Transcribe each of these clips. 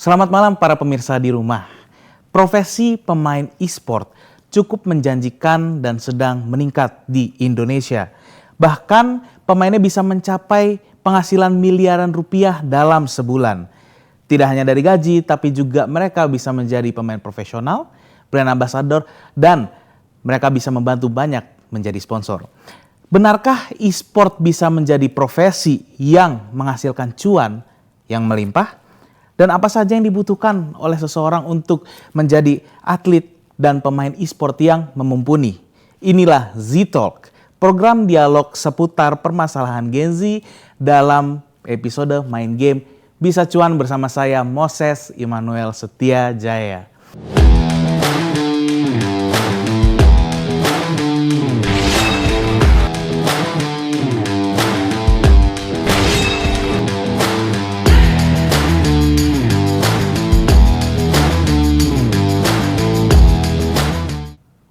Selamat malam para pemirsa di rumah. Profesi pemain e-sport cukup menjanjikan dan sedang meningkat di Indonesia. Bahkan pemainnya bisa mencapai penghasilan miliaran rupiah dalam sebulan. Tidak hanya dari gaji, tapi juga mereka bisa menjadi pemain profesional, brand ambassador, dan mereka bisa membantu banyak menjadi sponsor. Benarkah e-sport bisa menjadi profesi yang menghasilkan cuan yang melimpah? Dan apa saja yang dibutuhkan oleh seseorang untuk menjadi atlet dan pemain e-sport yang memumpuni? Inilah Z-Talk, program dialog seputar permasalahan Gen Z dalam episode Main Game Bisa Cuan bersama saya Moses Immanuel Setia Jaya.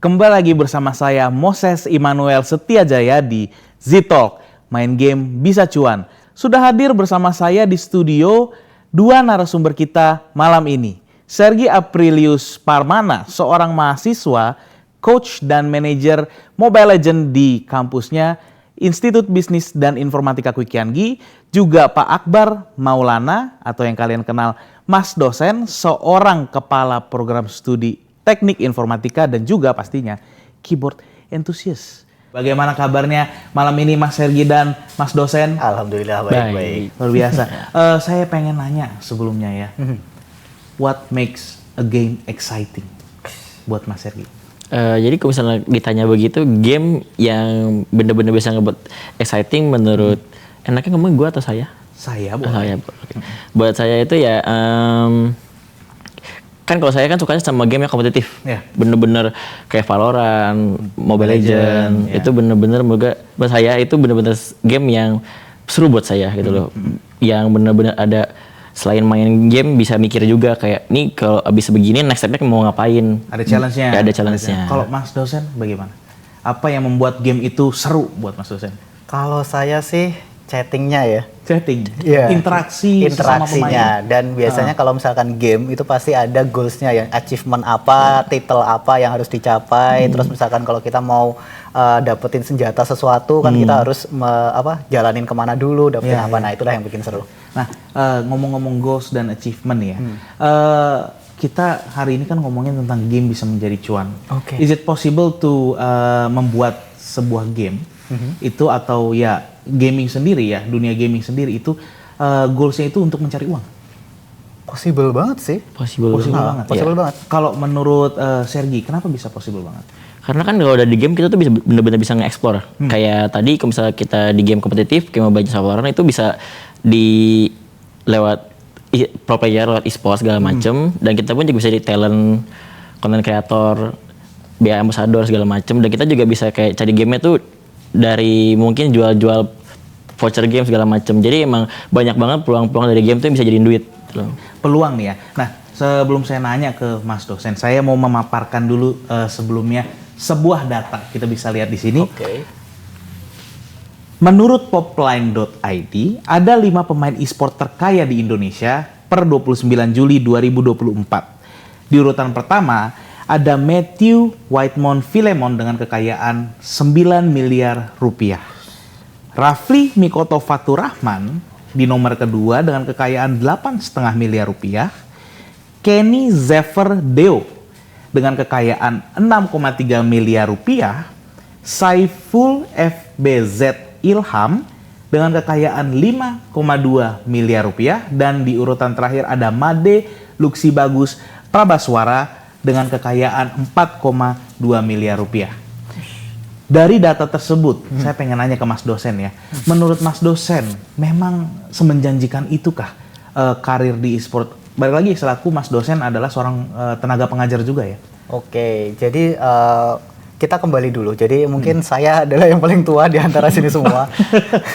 Kembali lagi bersama saya Moses Immanuel Setia Jaya di Z-Talk, Main Game Bisa Cuan. Sudah hadir bersama saya di studio dua narasumber kita malam ini. Sergi Aprilius Parmana, seorang mahasiswa, coach dan manajer Mobile Legends di kampusnya Institut Bisnis dan Informatika Kwikianggi. Juga Pak Akbar Maulana atau yang kalian kenal Mas Dosen, seorang kepala program studi teknik informatika dan juga pastinya keyboard enthusiast. Bagaimana kabarnya malam ini Mas Sergi dan Mas Dosen? Alhamdulillah baik-baik. Luar biasa. Saya pengen nanya sebelumnya ya. What makes a game exciting buat Mas Sergi? Jadi kalau misalnya ditanya begitu, game yang benar-benar bisa ngebuat exciting menurut enaknya ngomong gue atau saya? Saya boleh. Saya. Okay. Buat saya itu ya kan kalau saya kan sukanya sama game yang kompetitif, bener-bener kayak Valorant, Mobile Legends, itu bener-bener buat saya itu bener-bener game yang seru buat saya gitu loh, yang bener-bener ada selain main game bisa mikir juga kayak nih kalau abis begini next step-nya mau ngapain? Ada challenge-nya. Ada challenge-nya. Kalau Mas Dosen bagaimana? Apa yang membuat game itu seru buat Mas Dosen? Kalau saya sih chattingnya ya. Chatting, interaksinya sama pemain. Dan biasanya kalau misalkan game itu pasti ada goalsnya ya, achievement apa, title apa yang harus dicapai. Terus misalkan kalau kita mau dapetin senjata sesuatu kan kita harus jalanin kemana dulu, dapetin apa. Nah itulah yang bikin seru. Nah ngomong-ngomong goals dan achievement ya, kita hari ini kan ngomongin tentang game bisa menjadi cuan. Is it possible to membuat sebuah game itu atau ya gaming sendiri ya, dunia gaming sendiri itu goalsnya itu untuk mencari uang? Possible banget sih. Possible banget. Kalau menurut Sergi, kenapa bisa possible banget? Karena kan kalau udah di game kita tuh bisa benar-benar bisa nge-explore. Kayak tadi kalau misalnya kita di game kompetitif, kayak Mobile Legends Valorant itu bisa di lewat pro player, lewat e-sport segala macem. Dan kita pun juga bisa di talent, content creator, brand ambassador segala macem. Dan kita juga bisa kayak cari gamenya tuh dari mungkin jual-jual voucher game segala macam. Jadi emang banyak banget peluang-peluang dari game tuh yang bisa jadiin duit. Peluang nih ya. Nah, sebelum saya nanya ke Mas Dosen, saya mau memaparkan dulu sebelumnya sebuah data. Kita bisa lihat di sini. Menurut popline.id, ada 5 pemain e-sport terkaya di Indonesia per 29 Juli 2024. Di urutan pertama ada Matthew Whitemon Filemon dengan kekayaan 9 miliar rupiah. Rafli Mikoto Faturrahman di nomor kedua dengan kekayaan 8,5 miliar rupiah. Kenny Zephyr Deo dengan kekayaan 6,3 miliar rupiah. Saiful FBZ Ilham dengan kekayaan 5,2 miliar rupiah. Dan di urutan terakhir ada Made Luxi Bagus Prabaswara dengan kekayaan 4,2 miliar rupiah. Dari data tersebut, saya pengen nanya ke Mas Dosen ya. Menurut Mas Dosen, memang semenjanjikan itukah karir di e-sport? Balik lagi, selaku Mas Dosen adalah seorang tenaga pengajar juga ya? Jadi kita kembali dulu. Jadi mungkin saya adalah yang paling tua di antara sini semua.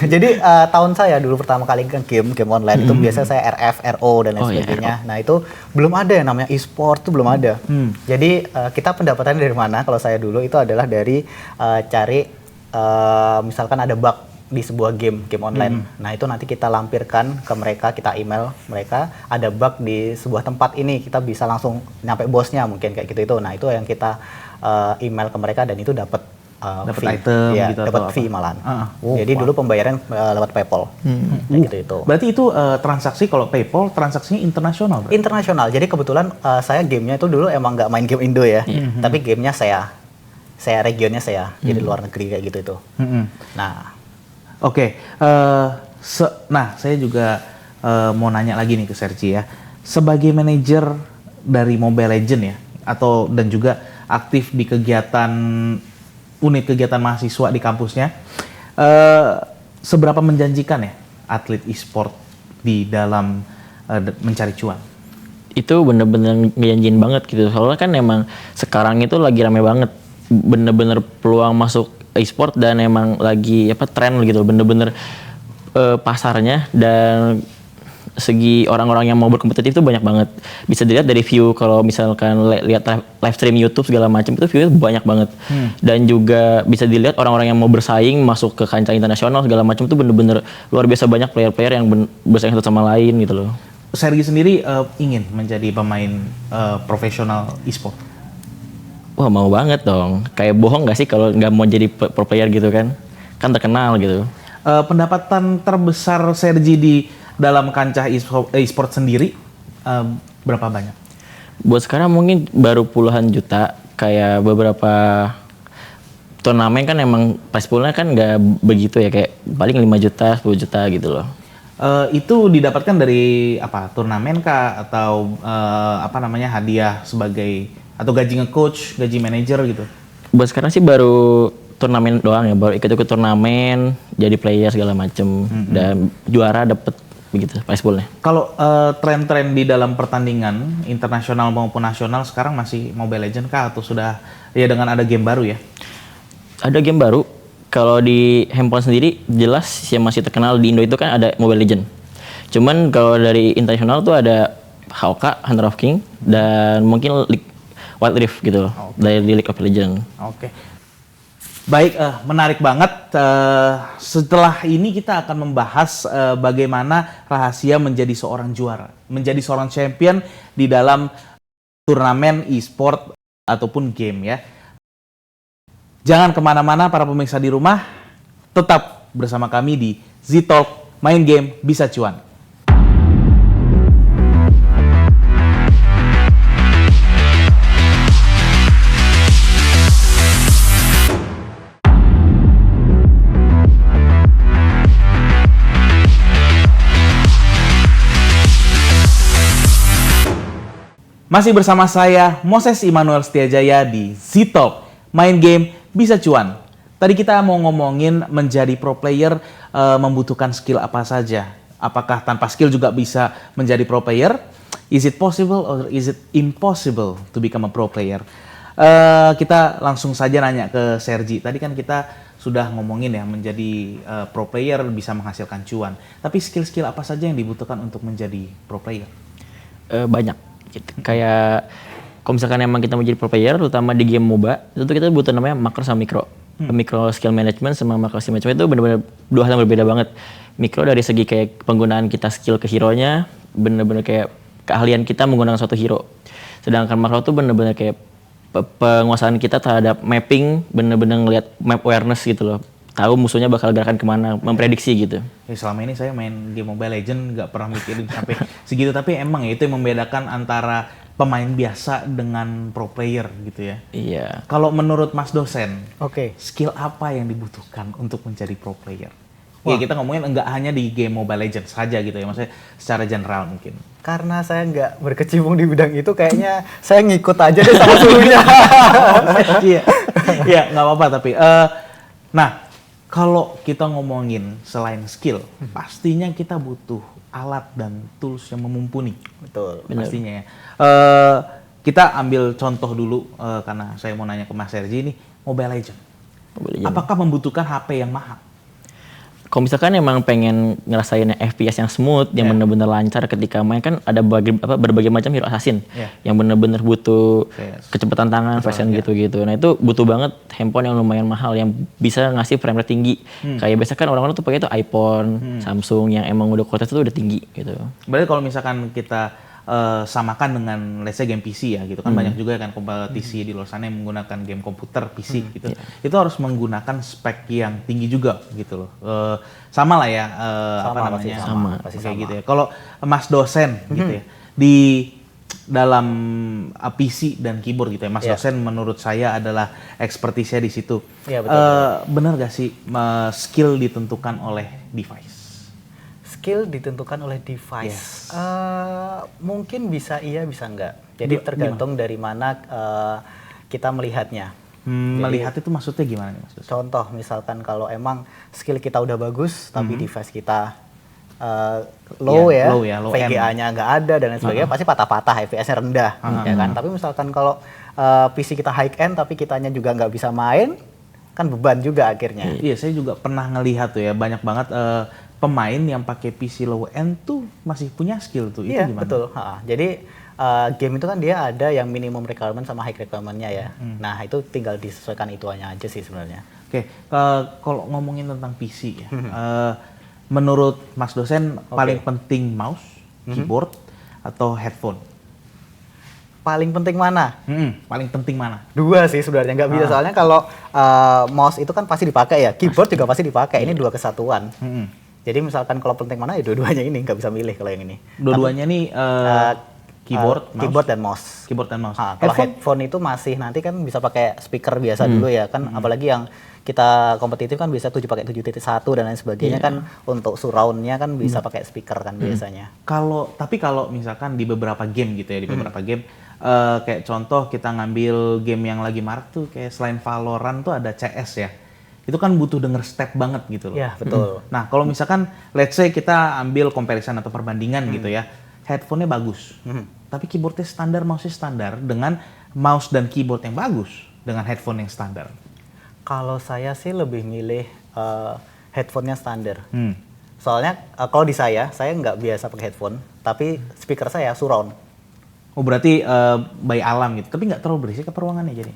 Jadi tahun saya dulu pertama kali ke game online itu biasa saya RF, RO dan lain sebagainya. Nah itu belum ada yang namanya e-sport, itu belum ada. Jadi kita pendapatannya dari mana? Kalau saya dulu itu adalah dari cari misalkan ada bug di sebuah game online. Nah itu nanti kita lampirkan ke mereka, kita email mereka ada bug di sebuah tempat ini, kita bisa langsung nyampe bosnya mungkin kayak gitu itu. Nah itu yang kita email ke mereka dan itu dapat Dapat fee. item Ya, gitu dapat atau fee apa? malahan. Wow. Jadi dulu pembayaran lewat PayPal. Kayak gitu itu. Berarti itu transaksi kalau PayPal transaksinya internasional, berarti? Internasional. Jadi kebetulan saya gamenya itu dulu emang nggak main game Indo ya, tapi gamenya saya regionnya saya, jadi luar negeri kayak gitu itu. Nah, Oke, nah saya juga mau nanya lagi nih ke Sergi ya. Sebagai manajer dari Mobile Legend ya, dan juga aktif di unit kegiatan mahasiswa di kampusnya, seberapa menjanjikan ya atlet e-sport di dalam mencari cuan? Itu bener-bener ngejanjiin banget gitu. Soalnya kan emang sekarang itu lagi rame banget, bener-bener peluang masuk e-sport dan emang lagi tren gitu, bener-bener pasarnya dan segi orang-orang yang mau berkompetitif itu banyak banget. Bisa dilihat dari view, kalau misalkan lihat live stream YouTube segala macam itu view banyak banget. Dan juga bisa dilihat orang-orang yang mau bersaing masuk ke kancah internasional segala macam itu bener-bener luar biasa banyak player-player yang bersaing satu sama lain gitu loh. Sergi sendiri ingin menjadi pemain profesional e-sport? Wah mau banget dong. Kayak bohong gak sih kalau nggak mau jadi pro player gitu kan? Kan terkenal gitu. Pendapatan terbesar Sergi di dalam kancah e-sport sendiri berapa banyak? Buat sekarang mungkin baru puluhan juta. Kayak beberapa turnamen kan emang prize poolnya kan nggak begitu ya, kayak paling 5 juta, 10 juta gitu loh. Itu didapatkan dari turnamen kah atau hadiah atau gaji nge-coach, gaji manajer gitu? Buat sekarang sih baru turnamen doang ya, baru ikut-ikut turnamen, jadi player segala macem, dan juara dapet begitu prize poolnya. Kalau tren-tren di dalam pertandingan internasional maupun nasional sekarang masih Mobile Legends kah atau sudah ya dengan ada game baru ya? Ada game baru. Kalau di handphone sendiri jelas yang masih terkenal di Indo itu kan ada Mobile Legends. Cuman kalau dari internasional tuh ada HOK, Honor of King, dan mungkin Wild Rift gitu loh, dari League of Legends. Oke. Baik, menarik banget. Setelah ini kita akan membahas bagaimana rahasia menjadi seorang juara, menjadi seorang champion di dalam turnamen e-sport ataupun game ya. Jangan kemana-mana para pemirsa di rumah, tetap bersama kami di Z-Talk, main game bisa cuan. Masih bersama saya, Moses Immanuel Setiajaya di Z-Talk, main game bisa cuan. Tadi kita mau ngomongin menjadi pro player membutuhkan skill apa saja. Apakah tanpa skill juga bisa menjadi pro player? Is it possible or is it impossible to become a pro player? Kita langsung saja nanya ke Sergi. Tadi kan kita sudah ngomongin ya menjadi pro player bisa menghasilkan cuan. Tapi skill-skill apa saja yang dibutuhkan untuk menjadi pro player? Banyak. Gitu. Kayak kalau misalkan emang kita mau jadi pro player, terutama di game MOBA, itu tuh kita butuh namanya makro sama mikro. Mikro skill management sama makro skill management itu benar-benar dua hal yang berbeda banget. Mikro dari segi kayak penggunaan kita skill ke hero-nya, benar-benar kayak keahlian kita menggunakan suatu hero. Sedangkan makro itu benar-benar kayak penguasaan kita terhadap mapping, benar-benar ngelihat map awareness gitu loh. Tahu musuhnya bakal gerakan kemana, memprediksi gitu. Ya, selama ini saya main game Mobile Legends nggak pernah mikirin sampai segitu, tapi emang ya itu yang membedakan antara pemain biasa dengan pro player gitu ya. Iya. Kalau menurut Mas dosen, Oke. skill apa yang dibutuhkan untuk menjadi pro player? Ya kita ngomongin nggak hanya di game Mobile Legends saja gitu ya, maksudnya secara general mungkin. Karena saya nggak berkecimpung di bidang itu, kayaknya saya ngikut aja deh sama suruhnya. Iya, iya nggak apa-apa tapi. Nah, kalau kita ngomongin selain skill, pastinya kita butuh alat dan tools yang memumpuni. Betul. Pastinya ya. Kita ambil contoh dulu karena saya mau nanya ke Mas Sergi ini, Mobile Legends. Apakah membutuhkan HP yang mahal? Kalau misalkan emang pengen ngerasain FPS yang smooth, yang bener-bener lancar ketika main kan ada berbagai macam hero assassin yang bener-bener butuh kecepatan tangan, fashion gitu-gitu. Nah itu butuh banget handphone yang lumayan mahal yang bisa ngasih frame rate tinggi. Kayak biasa kan orang-orang tuh pakai itu iPhone, Samsung yang emang udah kualitas itu udah tinggi gitu. Berarti kalau misalkan kita samakan dengan let's say game PC ya gitu kan, banyak juga kan kompetisi di luar sana yang menggunakan game komputer PC gitu. Itu harus menggunakan spek yang tinggi juga gitu loh. Sama lah ya pasti kayak sama. gitu ya. Kalau Mas dosen gitu ya di dalam PC dan keyboard gitu ya, Mas dosen menurut saya adalah ekspertisnya di situ. Iya, betul. Benar gak sih skill ditentukan oleh device? Skill ditentukan oleh device. Mungkin bisa iya, bisa enggak. Jadi tergantung dari mana kita melihatnya. Melihat itu maksudnya gimana nih Mas dosen? Contoh misalkan kalau emang skill kita udah bagus, tapi device kita low ya, low VGA-nya nggak ada dan lain sebagainya, pasti patah-patah, FPS-nya rendah, ya kan. Tapi misalkan kalau PC kita high end, tapi kitanya juga nggak bisa main, kan beban juga akhirnya. Iya, saya juga pernah ngelihat tuh ya, banyak banget pemain yang pakai PC low end tuh masih punya skill tuh. Iya, itu gimana? betul. Jadi game itu kan dia ada yang minimum requirement sama high requirement-nya ya. Nah, itu tinggal disesuaikan ituannya aja sih sebenarnya. Oke, kalau ngomongin tentang PC ya, menurut Mas dosen paling penting mouse, keyboard, atau headphone? Paling penting mana? Paling penting mana? Dua sih sebenarnya, nggak bisa. Soalnya kalau mouse itu kan pasti dipakai ya, keyboard juga pasti dipakai. Ini dua kesatuan. Jadi misalkan kalau penting mana ya dua-duanya ini, nggak bisa milih kalau yang ini. Dua-duanya nih keyboard dan mouse. Keyboard dan mouse. Kalau headphone itu masih nanti kan bisa pakai speaker biasa dulu ya kan, apalagi yang kita kompetitif kan bisa pakai 7.1 dan lain sebagainya kan, untuk surround-nya kan bisa pakai speaker kan biasanya. Tapi kalau misalkan di beberapa game gitu ya, di beberapa game kayak contoh kita ngambil game yang lagi marak tuh kayak selain Valorant tuh ada CS ya. Itu kan butuh denger step banget gitu loh. Iya, betul. Nah, kalau misalkan let's say kita ambil comparison atau perbandingan gitu ya, headphone-nya bagus. Tapi keyboard-nya standar, mouse-nya standar, dengan mouse dan keyboard yang bagus dengan headphone yang standar. Kalau saya sih lebih milih headphone-nya standar. Soalnya kalau di saya nggak biasa pakai headphone, tapi speaker saya surround. Oh, berarti by alam gitu, tapi nggak terlalu berisik ke ruangannya jadi?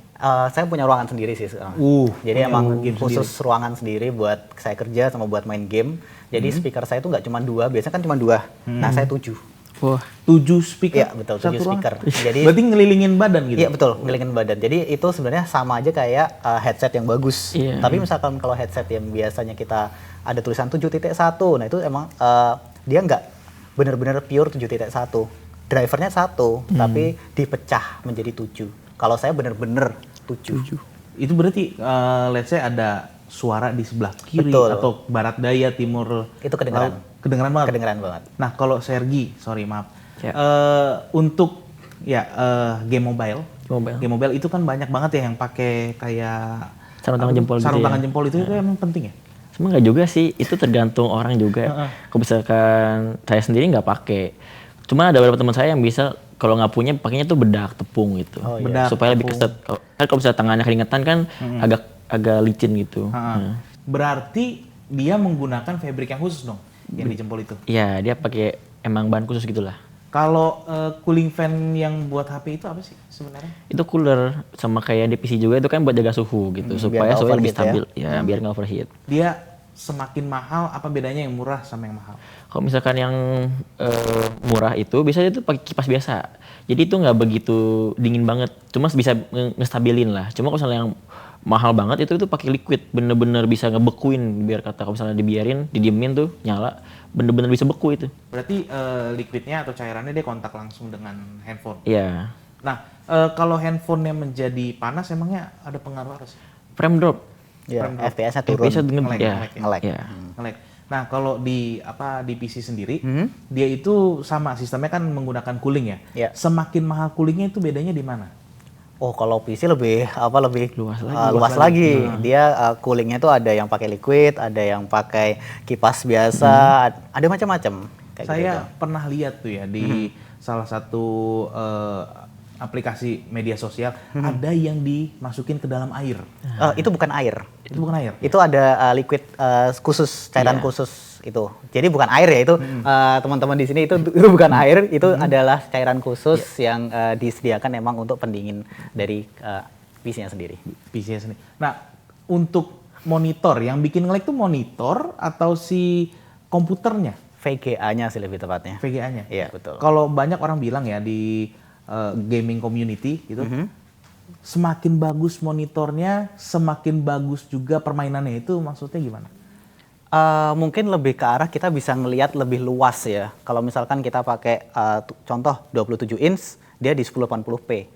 Saya punya ruangan sendiri sih sekarang. Jadi emang khusus ruangan sendiri buat saya kerja sama buat main game. Jadi speaker saya itu nggak cuma 2, biasanya kan cuma 2. Nah, saya 7. Wah, 7 speaker? Iya, betul, 7 speaker. Jadi berarti ngelilingin badan gitu? Iya, betul, ngelilingin badan. Jadi itu sebenarnya sama aja kayak headset yang bagus. Tapi misalkan kalau headset yang biasanya kita ada tulisan 7.1, nah itu emang dia nggak benar-benar pure 7.1. Drivernya 1, tapi dipecah menjadi 7. Kalau saya benar-benar 7. Itu berarti let's say ada suara di sebelah kiri atau barat daya, timur, itu kedengeran. Kedengeran banget. Kedengeran banget. Nah, kalau Sergi, sorry maaf. Untuk game mobile itu kan banyak banget ya yang pakai kayak sarung tangan jempol gitu. Sarung tangan jempol itu emang penting ya? Cuma nggak juga sih, itu tergantung orang juga. Kalau misalkan saya sendiri nggak pakai. Cuma ada beberapa teman saya yang bisa kalau nggak punya pakainya tuh bedak tepung gitu, supaya lebih keset. Kan kalau misalnya tangannya keringetan kan agak licin gitu. Berarti dia menggunakan fabric yang khusus dong, yang di jempol itu? Iya, dia pakai emang bahan khusus gitulah. Kalau cooling fan yang buat HP itu apa sih sebenarnya? Itu cooler, sama kayak di PC juga itu kan buat jaga suhu gitu, supaya suhu lebih stabil, ya biar nggak overheat. Dia semakin mahal, apa bedanya yang murah sama yang mahal? Kalau misalkan yang murah itu biasanya itu pakai kipas biasa, jadi itu nggak begitu dingin banget, cuma bisa ngestabilin lah. Cuma kalau misalnya yang mahal banget itu pakai liquid, bener-bener bisa ngebekuin, biar kata kalau misalnya dibiarin, didiemin tuh nyala, bener-bener bisa beku itu. Berarti liquidnya atau cairannya dia kontak langsung dengan handphone? Iya. Nah, kalau handphonenya menjadi panas, emangnya ada pengaruh apa sih? Frame drop. Ya, FPS-nya turun. FPS-nya nge-lag. Nge-lag. Nah, kalau di PC sendiri, dia itu sama sistemnya kan menggunakan cooling ya. Semakin mahal coolingnya itu bedanya di mana? Oh, kalau PC lebih luas lagi. lagi. Dia coolingnya tuh ada yang pakai liquid, ada yang pakai kipas biasa, ada macam-macam. Saya pernah lihat tuh ya di salah satu aplikasi media sosial, ada yang dimasukin ke dalam air. Itu bukan air. Itu bukan air. Itu ada liquid khusus, cairan khusus itu. Jadi bukan air ya itu, teman-teman di sini itu bukan air, itu adalah cairan khusus yang disediakan memang untuk pendingin dari PC-nya sendiri. PC-nya sendiri. Nah, untuk monitor yang bikin nge-lag tuh monitor atau si komputernya? VGA-nya sih lebih tepatnya. VGA-nya. Iya, betul. Kalau banyak orang bilang ya di gaming community gitu, semakin bagus monitornya, semakin bagus juga permainannya, itu maksudnya gimana? Mungkin lebih ke arah kita bisa ngelihat lebih luas ya. Kalau misalkan kita pakai contoh 27 inch, dia di 1080p.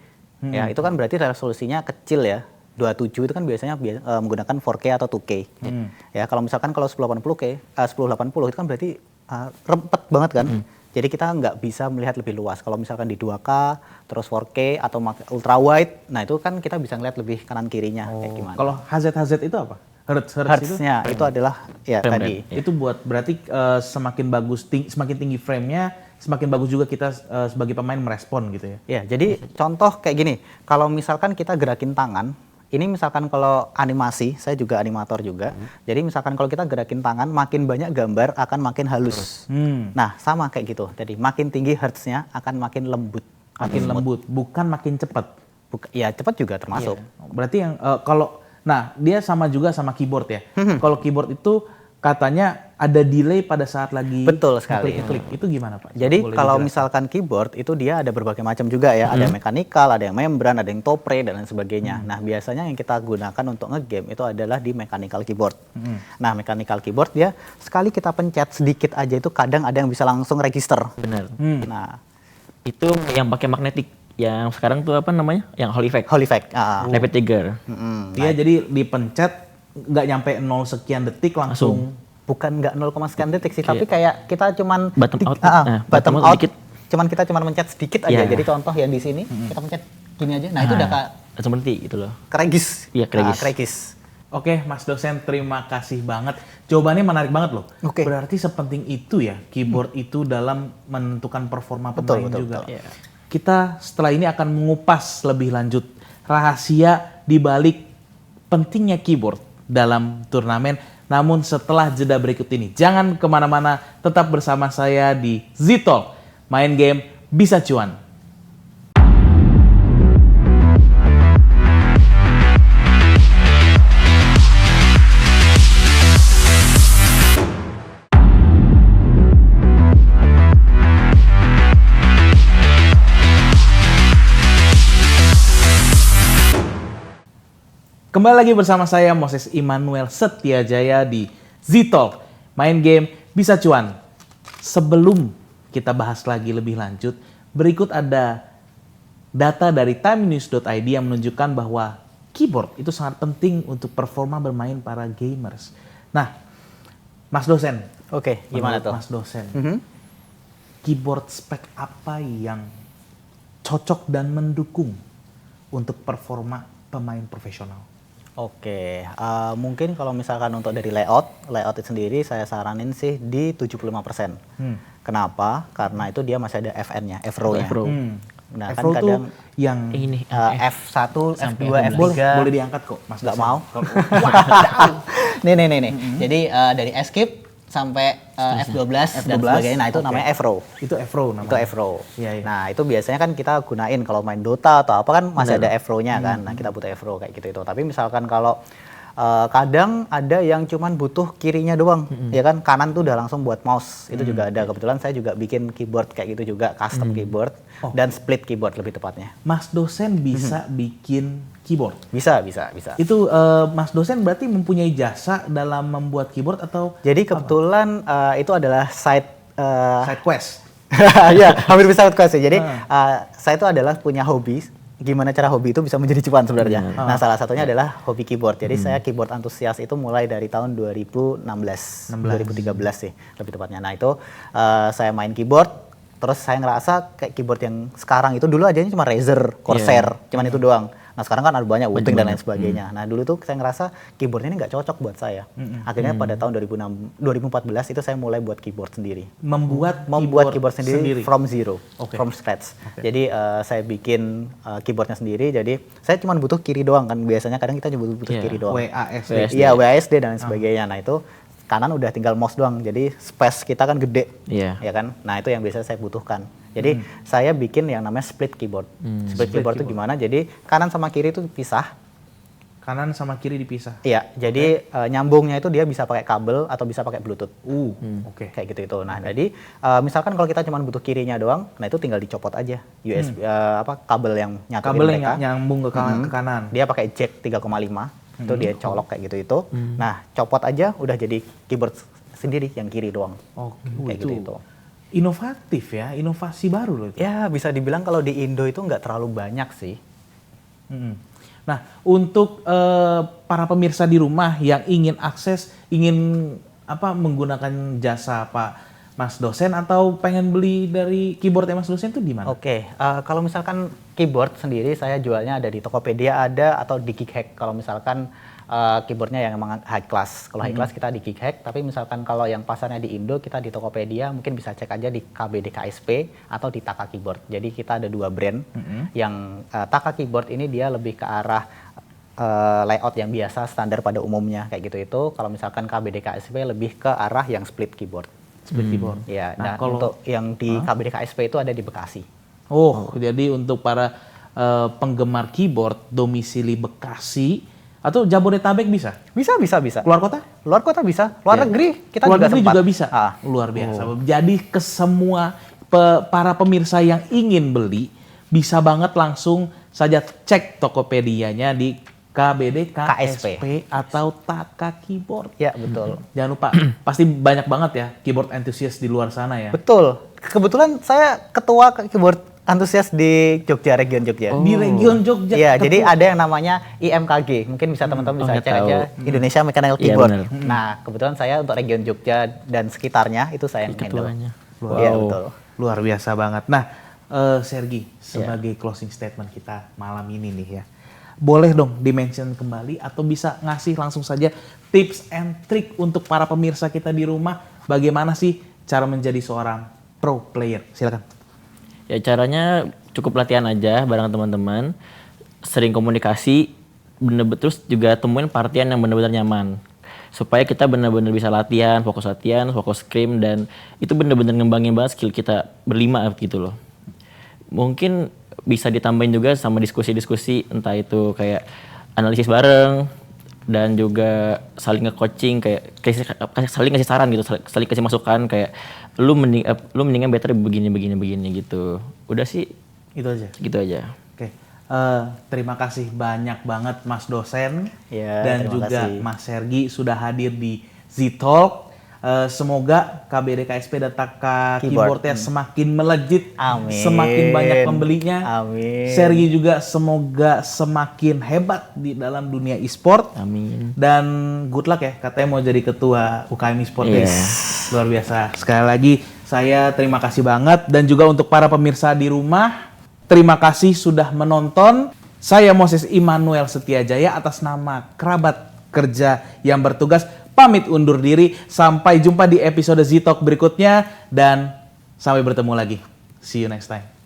Ya, itu kan berarti resolusinya kecil ya. 27 itu kan biasanya menggunakan 4K atau 2K. Ya, kalau misalkan kalau 1080 itu kan berarti rempet banget kan. Jadi kita nggak bisa melihat lebih luas. Kalau misalkan di 2K, terus 4K atau ultra wide, nah itu kan kita bisa ngelihat lebih kanan kirinya kayak gimana. Kalau HZ itu apa? Hertz-nya itu adalah ya Frame tadi. rate. Itu buat berarti semakin bagus, semakin tinggi frame-nya, semakin bagus juga kita sebagai pemain merespon gitu ya. Ya, jadi contoh kayak gini, kalau misalkan kita gerakin tangan, ini misalkan kalau animasi, saya juga animator juga. Jadi misalkan kalau kita gerakin tangan, makin banyak gambar akan makin halus. Nah, sama kayak gitu. Jadi makin tinggi hertz-nya akan makin lembut. Makin lembut, bukan makin cepat. Ya, cepat juga termasuk. Berarti yang nah dia sama juga sama keyboard ya. Kalau keyboard itu katanya ada delay pada saat lagi Betul sekali. klik. Itu gimana Pak? Jadi Boleh kalau dijelaskan? misalkan keyboard itu dia ada berbagai macam juga ya. Ada yang mekanikal, ada yang membran, ada yang topre dan lain sebagainya. Nah, biasanya yang kita gunakan untuk ngegame itu adalah di mechanical keyboard. Nah, mechanical keyboard dia sekali kita pencet sedikit aja itu kadang ada yang bisa langsung register. Benar. Nah, Itu yang pakai magnetik. Yang sekarang tuh apa namanya? Yang Hall effect. Hall effect. Rapid trigger. Dia jadi dipencet nggak nyampe 0 sekian detik langsung. Bukan nggak 0, sekian detik sih, tapi kayak kita cuman Bottom out. bottom Bottom out out dikit. kita cuman mencet sedikit aja. Iya. Jadi contoh yang di sini kita pencet gini aja. Nah, itu udah Langsung berhenti gitu loh. keregis. Iya, keregis. Keregis. Oke, Mas dosen, terima kasih banget. Jawabannya menarik banget loh. Oke. Berarti sepenting itu ya keyboard itu dalam menentukan performa Betul, pemain betul, juga. betul. Iya. Kita setelah ini akan mengupas lebih lanjut rahasia di balik pentingnya keyboard dalam turnamen. Namun setelah jeda berikut ini, jangan kemana-mana, tetap bersama saya di Z-Talk. Main game bisa cuan. Kembali lagi bersama saya Moses Immanuel Setiajaya di Z-Talk. Main game bisa cuan. Sebelum kita bahas lagi lebih lanjut, berikut ada data dari timenews.id yang menunjukkan bahwa keyboard itu sangat penting untuk performa bermain para gamers. Nah, Mas dosen. Oke, gimana menurut tuh? Mas dosen, keyboard spek apa yang cocok dan mendukung untuk performa pemain profesional? Oke, mungkin kalau misalkan untuk dari layout itu sendiri saya saranin sih di 75%. Kenapa? Karena itu dia masih ada FN-nya, F-row-nya. Nah, kan F-row tuh kadang yang Ini F1, F2, F3. boleh diangkat kok, Mas. Nggak dosen. mau. nih. Jadi dari escape sampai F12 dan sebagainya. Nah, itu Oke. namanya F-row. Itu F-row namanya. Itu F-row. Iya, iya. Nah, itu biasanya kan kita gunain kalau main Dota atau apa kan masih ada F-row-nya kan. Nah, kita butuh F-row kayak gitu itu. Tapi misalkan kalau kadang ada yang cuman butuh kirinya doang, ya kan, kanan tuh udah langsung buat mouse. Itu juga ada. Kebetulan saya juga bikin keyboard kayak gitu juga, custom keyboard dan split keyboard lebih tepatnya. Mas dosen bisa bikin keyboard. Bisa. Itu Mas dosen berarti mempunyai jasa dalam membuat keyboard atau Jadi kebetulan itu adalah side side quest? ya, hampir bisa quest ya. Jadi saya itu adalah punya hobi. Gimana cara hobi itu bisa menjadi cuan sebenarnya. Nah, salah satunya adalah hobi keyboard. Jadi saya keyboard antusias itu mulai dari tahun 2013 sih lebih tepatnya. Nah, itu saya main keyboard, terus saya ngerasa kayak keyboard yang sekarang itu dulu aja cuma Razer, Corsair, cuman itu doang. Nah sekarang kan ada banyak Wuping dan lain sebagainya. Nah dulu tuh saya ngerasa keyboard ini nggak cocok buat saya. Akhirnya pada tahun 2014 itu saya mulai buat keyboard sendiri. Membuat Keyboard sendiri from zero, Oke. from scratch. Jadi saya bikin keyboardnya sendiri. Jadi saya cuma butuh kiri doang kan. Biasanya kadang kita cuma butuh Iya. kiri doang. WASD. Iya WASD dan lain sebagainya. Nah itu kanan udah tinggal mouse doang. Jadi space kita kan gede, Iya. ya kan. Nah itu yang biasa saya butuhkan. Jadi saya bikin yang namanya split keyboard. Split keyboard itu gimana? Jadi kanan sama kiri itu pisah. Kanan sama kiri dipisah. Iya. Jadi nyambungnya itu dia bisa pakai kabel atau bisa pakai Bluetooth. Oke. Kayak gitu itu. Nah, jadi misalkan kalau kita cuma butuh kirinya doang, nah itu tinggal dicopot aja USB kabel yang nyatuin Kabel yang mereka. nyambung ke kanan. Dia pakai jack 3,5. Itu dia colok kayak gitu itu. Nah, copot aja udah jadi keyboard sendiri yang kiri doang. Oke. Kayak gitu itu. Inovatif ya, inovasi baru loh itu. Ya, bisa dibilang kalau di Indo itu nggak terlalu banyak sih. Mm-mm. Nah, untuk para pemirsa di rumah yang ingin akses, ingin menggunakan jasa Pak Mas dosen atau pengen beli dari keyboardnya Mas dosen itu di mana? Oke, kalau misalkan keyboard sendiri saya jualnya ada di Tokopedia ada atau di Geekhack. Kalau misalkan keyboardnya yang emang high class. Kalau high class kita di Geekhack, tapi misalkan kalau yang pasarnya di Indo kita di Tokopedia mungkin bisa cek aja di KBD KSP atau di Taka Keyboard. Jadi kita ada dua brand. Yang Taka Keyboard ini dia lebih ke arah layout yang biasa standar pada umumnya kayak gitu itu. Kalau misalkan KBD KSP lebih ke arah yang split keyboard. Split keyboard. Ya, Nah, nah kalau untuk yang di KBD KSP itu ada di Bekasi. Jadi untuk para penggemar keyboard domisili Bekasi atau Jabodetabek bisa? Bisa. Keluar kota? Luar kota bisa, luar negeri kita Luar juga negeri sempat. juga bisa. Luar biasa. Jadi ke semua para pemirsa yang ingin beli bisa banget langsung saja cek Tokopedia-nya di KBD KSP atau Taka Keyboard. Ya, betul. Jangan lupa, pasti banyak banget ya keyboard enthusiast di luar sana ya. Betul. Kebetulan saya ketua keyboard antusias di Jogja, region Jogja. Di region Jogja. Iya, jadi ada yang namanya IMKG. Mungkin bisa teman-teman bisa cek tahu. aja Indonesia Mechanical Iya, Keyboard. benar. Nah, kebetulan saya untuk region Jogja dan sekitarnya itu saya yang handle. Ketuanya. Iya, betul. Luar biasa banget. Nah, Sergi, sebagai closing statement kita malam ini nih ya. Boleh dong di-mention kembali atau bisa ngasih langsung saja tips and trick untuk para pemirsa kita di rumah. Bagaimana sih cara menjadi seorang pro player? Silakan. Ya caranya cukup latihan aja bareng teman-teman, sering komunikasi, terus juga temuin partian yang benar-benar nyaman. Supaya kita benar-benar bisa latihan, fokus scrim, dan itu benar-benar ngembangin banget skill kita berlima gitu loh. Mungkin bisa ditambahin juga sama diskusi-diskusi, entah itu kayak analisis bareng, dan juga saling nge-coaching, kayak saling ngasih saran gitu, saling kasih masukan kayak lu mendingan better begini gitu. Udah sih Itu aja. gitu aja. Oke. Terima kasih banyak banget Mas dosen Ya, dan terima juga kasih. Mas Sergi sudah hadir di Z-Talk. Semoga KBD KSP dan Taka Keyboardnya semakin melejit, Amin. semakin banyak pembelinya. Amin. Sergi juga semoga semakin hebat di dalam dunia e-sport. Amin. Dan good luck ya, katanya mau jadi ketua UKM e-sport Iya. guys. Luar biasa. Sekali lagi saya terima kasih banget, dan juga untuk para pemirsa di rumah, terima kasih sudah menonton. Saya Moses Immanuel Setiajaya atas nama kerabat kerja yang bertugas pamit undur diri. Sampai jumpa di episode Z-Talk berikutnya dan sampai bertemu lagi. See you next time.